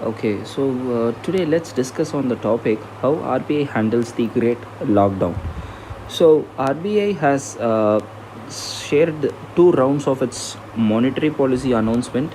Today let's discuss on the topic how RBI handles the great lockdown. So RBI has shared two rounds of its monetary policy announcement.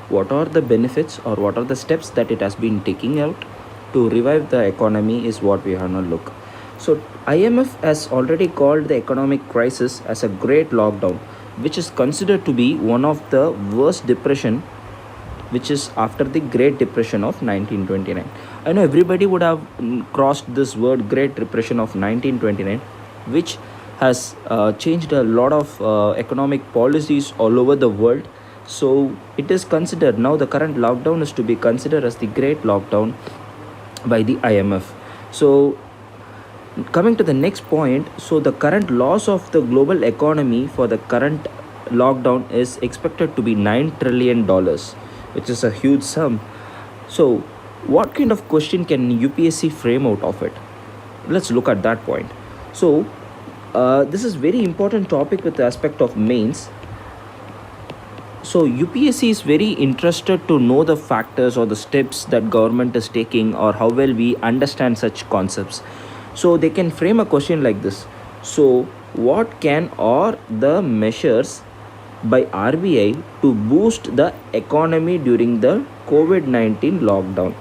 What are the benefits or what are the steps that it has been taking out to revive the economy is what we are going to look. So IMF has already called the economic crisis as a great lockdown, which is considered to be one of the worst depression which is after the Great Depression of 1929. I know everybody would have crossed this word Great Depression of 1929, which has changed a lot of economic policies all over the world. So it is considered now the current lockdown is to be considered as the Great Lockdown by the IMF. So coming to the next point, so the current loss of the global economy for the current lockdown is expected to be $9 trillion, which is a huge sum. So what kind of question can UPSC frame out of it? Let's look at that point. So this is very important topic with the aspect of mains. So UPSC is very interested to know the factors or the steps that government is taking or how well we understand such concepts. So they can frame a question like this. So what can or the measures by RBI to boost the economy during the COVID-19 lockdown?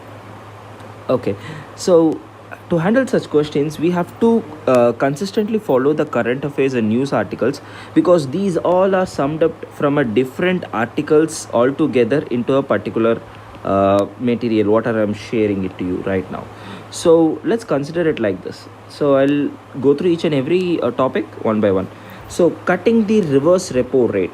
Okay, so to handle such questions, we have to consistently follow the current affairs and news articles because these all are summed up from a different articles altogether into a particular material. What I'm sharing it to you right now. So let's consider it like this. So I'll go through each and every topic one by one. So cutting the reverse repo rate.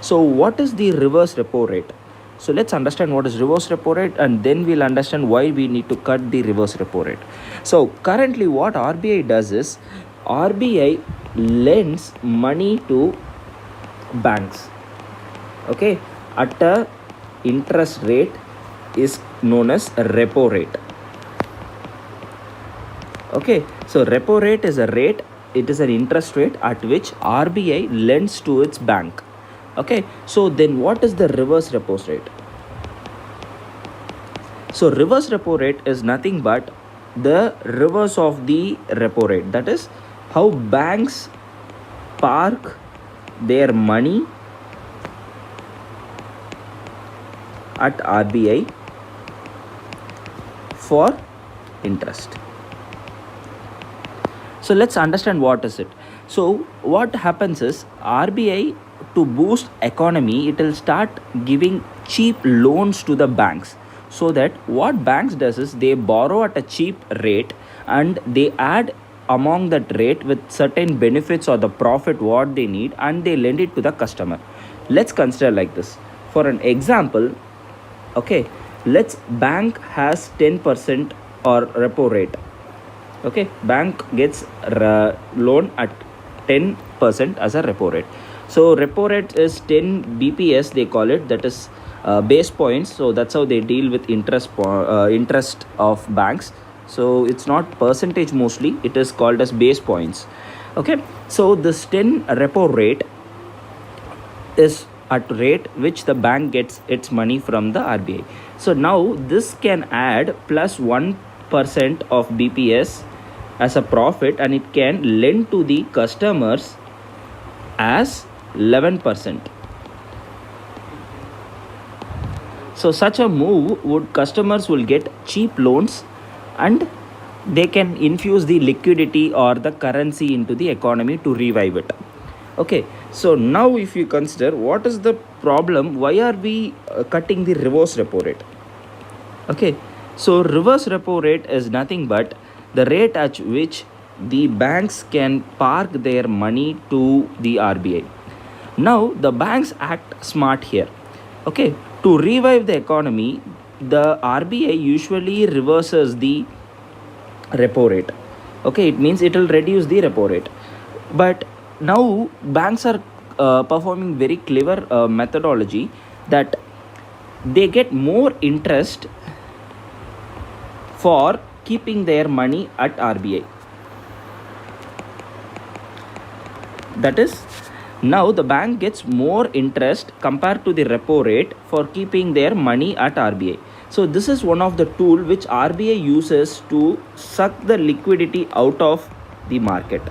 So what is the reverse repo rate? So let's understand what is reverse repo rate and then we'll understand why we need to cut the reverse repo rate. So currently what RBI does is RBI lends money to banks, okay, at a interest rate is known as repo rate. Okay, so repo rate is a rate, it is an interest rate at which RBI lends to its bank. Okay, so then what is the reverse repo rate? So reverse repo rate is nothing but the reverse of the repo rate. That is how banks park their money at RBI for interest. So let's understand what is it. So what happens is RBI to boost economy, it will start giving cheap loans to the banks. So that what banks does is they borrow at a cheap rate and they add among that rate with certain benefits or the profit what they need and they lend it to the customer. Let's consider like this. For an example, okay, let's bank has 10% or repo rate. Okay, bank gets loan at 10% as a repo rate. So repo rate is 10 bps they call it, that is base points. So that's how they deal with interest of banks. So it's not percentage, mostly it is called as base points. Okay, so this 10 repo rate is at rate which the bank gets its money from the RBI. So now this can add plus 1% of BPS as a profit and it can lend to the customers as 11%. So such a move would customers will get cheap loans and they can infuse the liquidity or the currency into the economy to revive it. Okay, so now if you consider what is the problem, why are we cutting the reverse repo rate? Okay, so reverse repo rate is nothing but the rate at which the banks can park their money to the RBI. Now the banks act smart here. Okay, to revive the economy, the RBI usually reverses the repo rate. Okay, it means it will reduce the repo rate. But now banks are performing very clever methodology that they get more interest for keeping their money at RBI. That is, now the bank gets more interest compared to the repo rate for keeping their money at RBI. So this is one of the tool which RBI uses to suck the liquidity out of the market.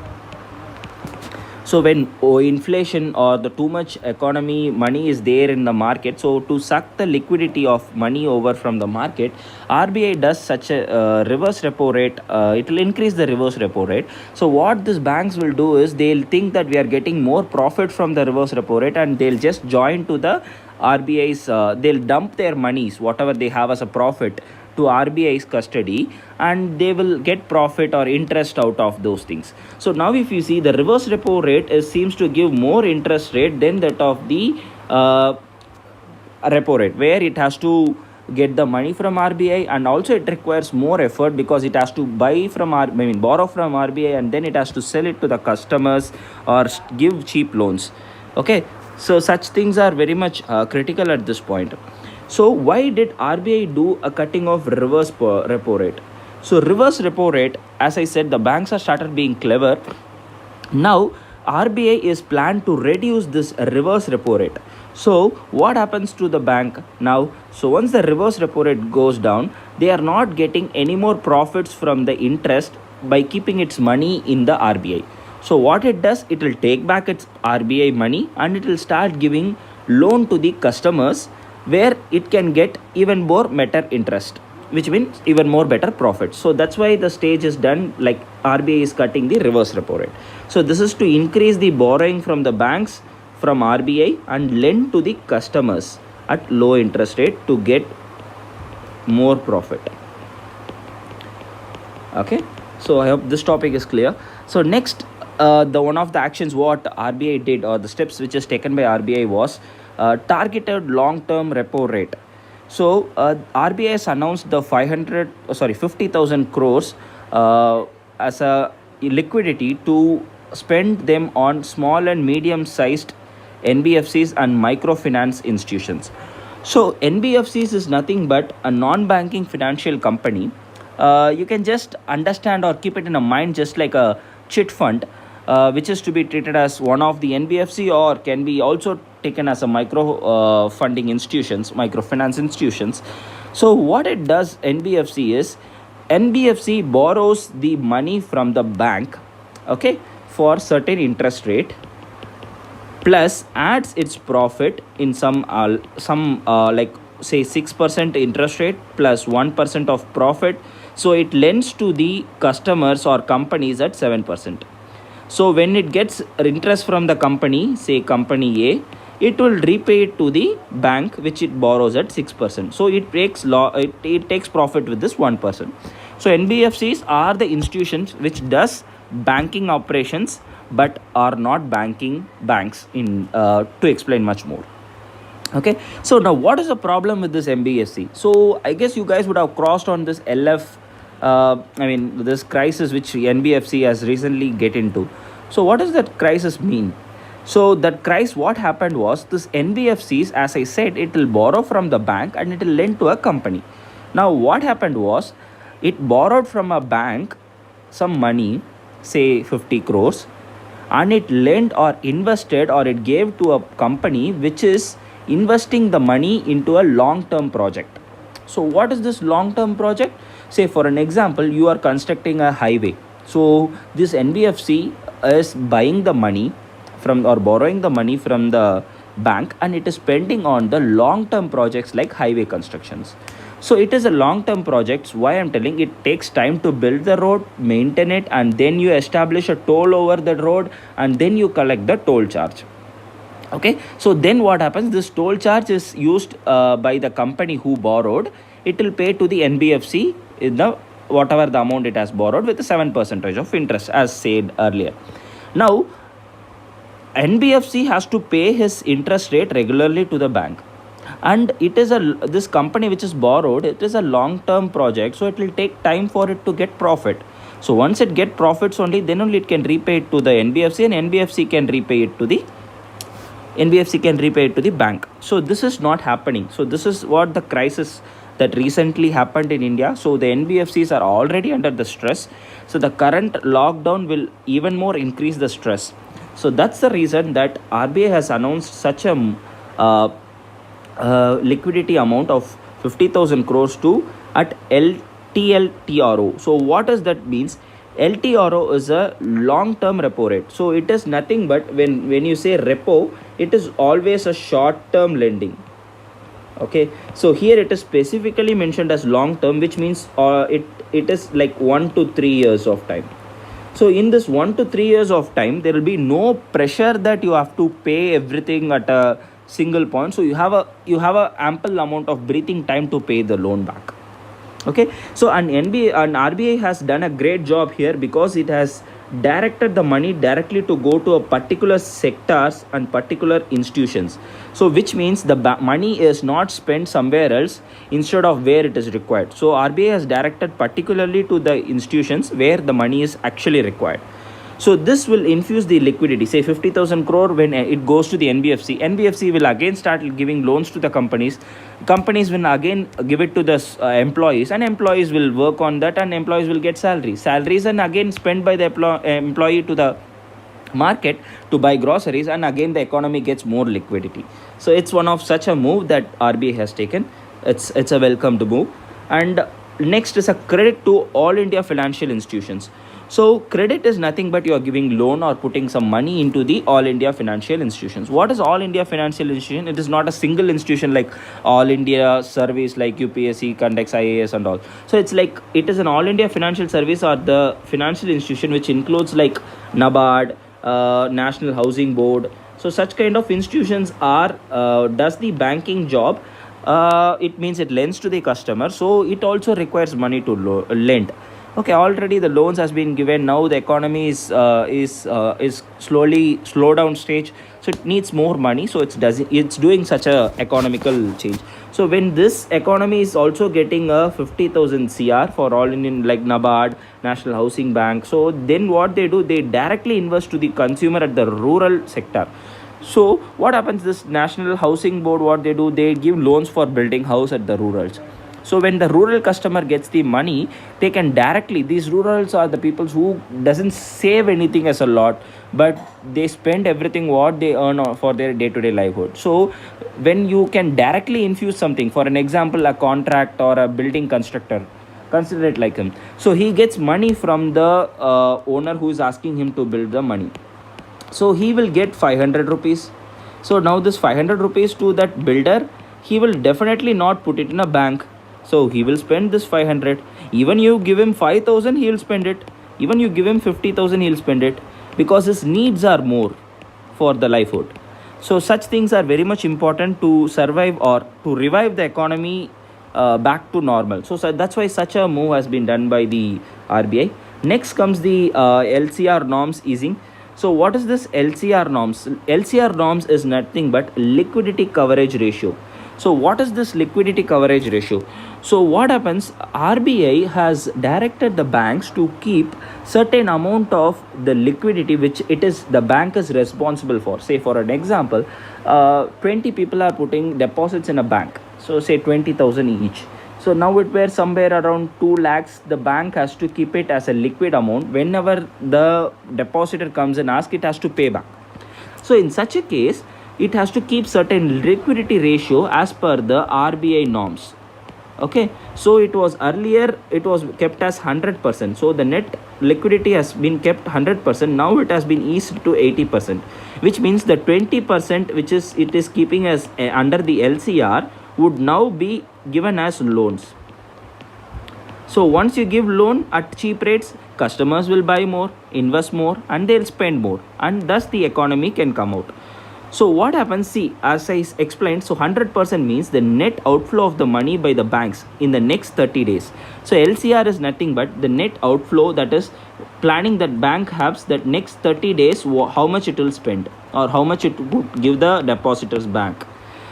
So when inflation or the too much economy money is there in the market, so to suck the liquidity of money over from the market, RBI does such a reverse repo rate. It will increase the reverse repo rate. So what these banks will do is they'll think that we are getting more profit from the reverse repo rate, and they'll just join to the RBI's. They'll dump their monies, whatever they have as a profit, to RBI's custody, and they will get profit or interest out of those things. So now if you see, the reverse repo rate seems to give more interest rate than that of the repo rate, where it has to get the money from RBI, and also it requires more effort because it has to borrow from RBI, and then it has to sell it to the customers or give cheap loans. Okay, so such things are very much critical at this point. So why did RBI do a cutting of reverse repo rate? So reverse repo rate, as I said, the banks have started being clever. Now RBI is planned to reduce this reverse repo rate. So what happens to the bank now? So once the reverse repo rate goes down, they are not getting any more profits from the interest by keeping its money in the RBI. So what it does, it will take back its RBI money and it will start giving loan to the customers, where it can get even more better interest, which means even more better profit. So that's why the stage is done, like RBI is cutting the reverse repo rate. So this is to increase the borrowing from the banks from RBI and lend to the customers at low interest rate to get more profit. Okay, so I hope this topic is clear. So next, the one of the actions what RBI did, or the steps which is taken by RBI, was targeted long-term repo rate. So RBI has announced the 50,000 crores as a liquidity to spend them on small and medium-sized NBFCs and microfinance institutions. So NBFCs is nothing but a non-banking financial company. You can just understand or keep it in a mind just like a chit fund, which is to be treated as one of the NBFC, or can be also taken as a funding institutions, microfinance institutions. So what it does, NBFC borrows the money from the bank, okay, for certain interest rate, plus adds its profit in some like say 6% interest rate plus 1% of profit. So it lends to the customers or companies at 7%. So when it gets interest from the company, say company A, it will repay it to the bank which it borrows at 6%. So it takes profit with this 1%. So NBFCs are the institutions which does banking operations but are not banking banks, in to explain much more. Okay, so now what is the problem with this NBFC? So I guess you guys would have crossed on this this crisis which NBFC has recently get into. So what does that crisis mean? So that crisis, what happened was, this NBFCs, as I said, it will borrow from the bank and it will lend to a company. Now what happened was, it borrowed from a bank some money, say 50 crores, and it lent or invested, or it gave to a company which is investing the money into a long-term project. So what is this long-term project? Say for an example, you are constructing a highway. So this NBFC is buying the money from, or borrowing the money from the bank, and it is spending on the long-term projects like highway constructions. So it is a long-term projects. Why I'm telling, it takes time to build the road, maintain it, and then you establish a toll over the road, and then you collect the toll charge. Okay, so then what happens, this toll charge is used by the company who borrowed. It will pay to the NBFC in the whatever the amount it has borrowed with the 7% of interest, as said earlier. Now NBFC has to pay his interest rate regularly to the bank, and it is this company which is borrowed, it is a long term project, so it will take time for it to get profit. So once it get profits only, then only it can repay it to the NBFC, and NBFC can repay it to the bank. So this is not happening. So this is what the crisis that recently happened in India. So the NBFCs are already under the stress. So the current lockdown will even more increase the stress. So that's the reason that RBI has announced such a liquidity amount of 50,000 crores to at LTLTRO. So what does that means? LTRO is a long term repo rate. So it is nothing but when you say repo, it is always a short term lending. Okay, so here it is specifically mentioned as long term, which means it is like 1 to 3 years of time. So in this 1 to 3 years of time, there will be no pressure that you have to pay everything at a single point. So you have a ample amount of breathing time to pay the loan back. Okay, so an RBI has done a great job here because it has directed the money directly to go to a particular sectors and particular institutions. So which means the money is not spent somewhere else instead of where it is required. So RBI has directed particularly to the institutions where the money is actually required. So this will infuse the liquidity. Say 50,000 crore, when it goes to the NBFC will again start giving loans to the companies. Companies will again give it to the employees, and employees will work on that, and employees will get salaries and again spent by the employee to the market to buy groceries, and again the economy gets more liquidity. So it's one of such a move that RBI has taken. It's a welcomed move. And next is a credit to all India financial institutions. So credit is nothing but you are giving loan or putting some money into the all India financial institutions. What is all India financial institution? It is not a single institution like all India service like UPSC conducts IAS and all. So it's like it is an all India financial service or the financial institution which includes like NABARD, National Housing Board. So such kind of institutions are does the banking job. It means it lends to the customer, so it also requires money to lend. Okay, already the loans has been given. Now the economy is slowly slow down stage, so it needs more money. So it's doing such a economical change. So when this economy is also getting a 50,000 CR for all in like NABARD, National Housing Bank, so then what they do, they directly invest to the consumer at the rural sector. So what happens, this National Housing Board, what they do, they give loans for building house at the rurals. So when the rural customer gets the money, they can directly, these rurals are the people who doesn't save anything as a lot, but they spend everything what they earn for their day-to-day livelihood. So when you can directly infuse something, for an example, a contract or a building constructor, consider it like him. So he gets money from the owner who is asking him to build the money. So he will get 500 rupees. So now this 500 rupees to that builder, he will definitely not put it in a bank. So he will spend this 500. Even you give him 5,000, he will spend it. Even you give him 50,000, he will spend it, because his needs are more for the livelihood. So such things are very much important to survive or to revive the economy back to normal. So that's why such a move has been done by the RBI. Next comes the LCR norms easing. So what is this LCR norms? LCR norms is nothing but liquidity coverage ratio. So what is this liquidity coverage ratio? So what happens, RBI has directed the banks to keep certain amount of the liquidity which it is the bank is responsible for. Say for an example, 20 people are putting deposits in a bank. So say 20,000 each. So now it were somewhere around 2 lakhs. The bank has to keep it as a liquid amount. Whenever the depositor comes and asks, it has to pay back. So in such a case, it has to keep certain liquidity ratio as per the RBI norms. Okay, so it was earlier, it was kept as 100%. So the net liquidity has been kept 100%. Now it has been eased to 80%, which means the 20% which is it is keeping as under the LCR would now be given as loans. So once you give loan at cheap rates, customers will buy more, invest more, and they'll spend more, and thus the economy can come out. So what happens, see, as I explained, so 100% means the net outflow of the money by the banks in the next 30 days. So LCR is nothing but the net outflow, that is planning that bank has that next 30 days how much it will spend or how much it would give the depositors bank.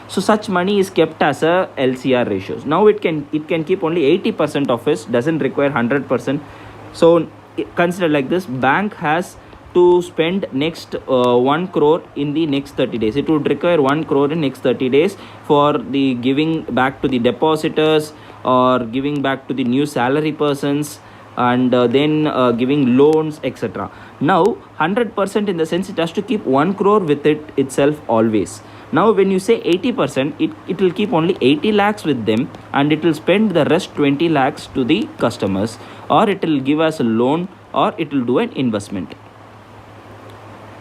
So such money is kept as a LCR ratios. Now it can keep only 80% of it, doesn't require 100%. So consider like this, bank has to spend next 1 crore in the next 30 days. It would require 1 crore in next 30 days for the giving back to the depositors or giving back to the new salary persons, and then giving loans, etc. Now 100% in the sense it has to keep 1 crore with it itself always. Now when you say 80%, it will keep only 80 lakhs with them, and it will spend the rest 20 lakhs to the customers, or it will give us a loan, or it will do an investment.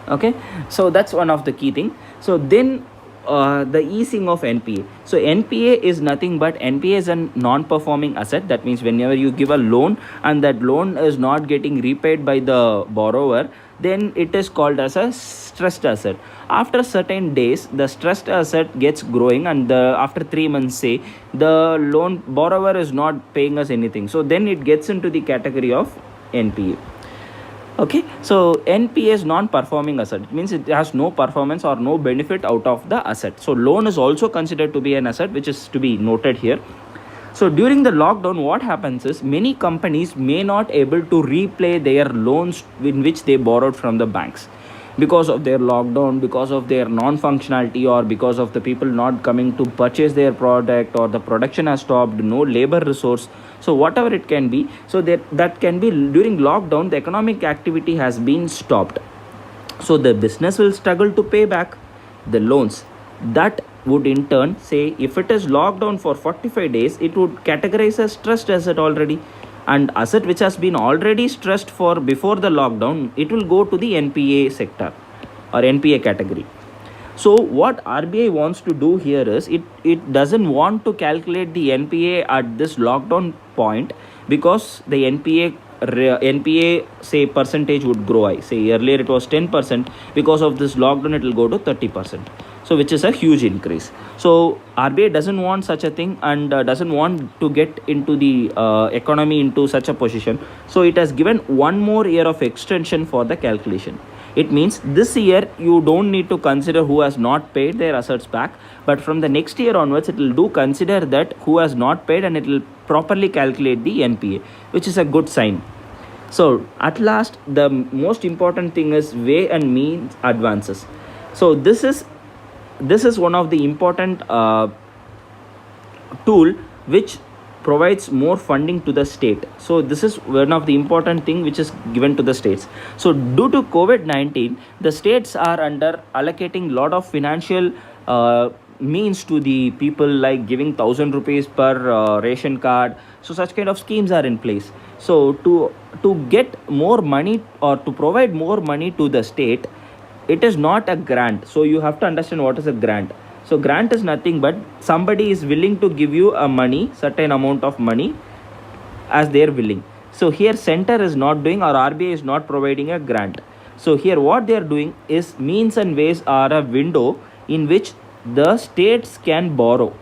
Okay, so that's one of the key thing. So then the easing of NPA. So NPA is nothing but NPA is a non-performing asset. That means whenever you give a loan and that loan is not getting repaid by the borrower, then it is called as a stressed asset. After certain days, the stressed asset gets growing, and after 3 months, say the loan borrower is not paying us anything, so then it gets into the category of NPA. Okay, so NPA is non-performing asset. It means it has no performance or no benefit out of the asset. So loan is also considered to be an asset, which is to be noted here. So during the lockdown, what happens is many companies may not able to repay their loans in which they borrowed from the banks, because of their lockdown, because of their non-functionality, or because of the people not coming to purchase their product, or the production has stopped, no labor resource. So whatever it can be, so that can be during lockdown, the economic activity has been stopped, so the business will struggle to pay back the loans. That would in turn say, if it is locked down for 45 days, it would categorize as stressed asset already, and asset which has been already stressed for before the lockdown, it will go to the NPA sector or NPA category. So what RBI wants to do here is, it doesn't want to calculate the NPA at this lockdown point, because the NPA say percentage would grow. I say earlier it was 10%, because of this lockdown it will go to 30%, so which is a huge increase. So RBI doesn't want such a thing, and doesn't want to get into the economy into such a position, so it has given one more year of extension for the calculation. It means this year you don't need to consider who has not paid their assets back, but from the next year onwards, it will do consider that who has not paid, and it will properly calculate the NPA, which is a good sign. So at last, the most important thing is way and means advances. So this is one of the important tool which provides more funding to the state. So this is one of the important thing which is given to the states. So due to COVID-19, the states are under allocating lot of financial means to the people, like giving 1,000 rupees per ration card. So such kind of schemes are in place. So to get more money, or to provide more money to the state, it is not a grant. So you have to understand what is a grant. So grant is nothing but somebody is willing to give you a money, certain amount of money, as they are willing. So here center is not doing, or RBI is not providing a grant. So here what they are doing is, means and ways are a window in which the states can borrow.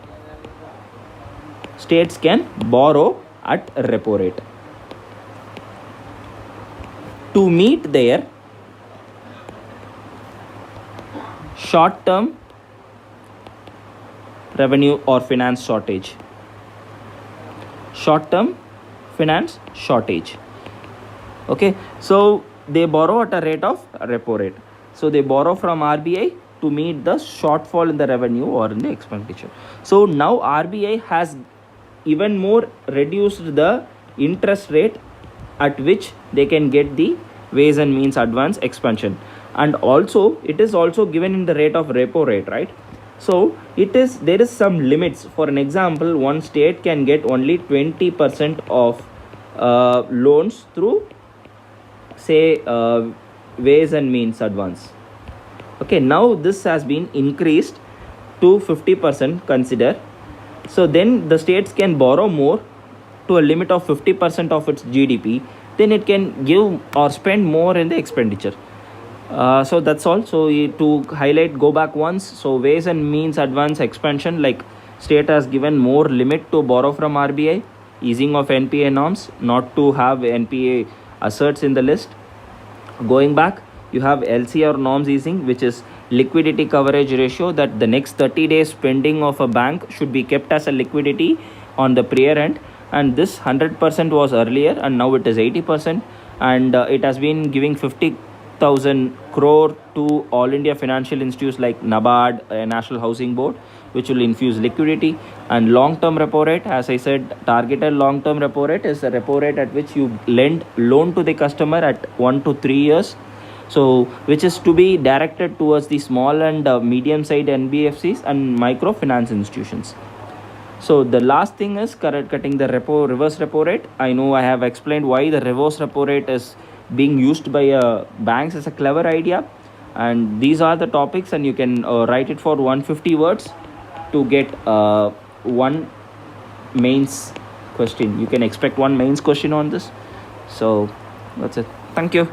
States can borrow at repo rate to meet their short-term revenue or finance shortage. Short-term finance shortage. Okay, so they borrow at a rate of repo rate. So they borrow from RBI to meet the shortfall in the revenue or in the expenditure. So now RBI has even more reduced the interest rate at which they can get the ways and means advance expansion, and also it is also given in the rate of repo rate, right? So there is some limits. For an example, one state can get only 20% of loans through, say, ways and means advance. Okay, now this has been increased to 50%, consider. So then the states can borrow more to a limit of 50% of its GDP, then it can give or spend more in the expenditure. So that's all. So to highlight, go back once. So ways and means advance expansion, like state has given more limit to borrow from RBI, easing of NPA norms, not to have NPA assets in the list. Going back, you have LCR norms easing, which is liquidity coverage ratio, that the next 30 days spending of a bank should be kept as a liquidity on the prior end, and this 100% was earlier, and now it is 80%, and it has been giving 50,000 crore to all India financial institutes like NABARD, National Housing Board, which will infuse liquidity. And long-term repo rate, as I said, targeted long-term repo rate is a repo rate at which you lend loan to the customer at 1 to 3 years. so which is to be directed towards the small and medium side NBFCs and microfinance institutions. So the last thing is cutting the reverse repo rate. I know I have explained why the reverse repo rate is being used by banks as a clever idea, and these are the topics, and you can write it for 150 words to get one mains question. You can expect one mains question on this. So that's it. Thank you.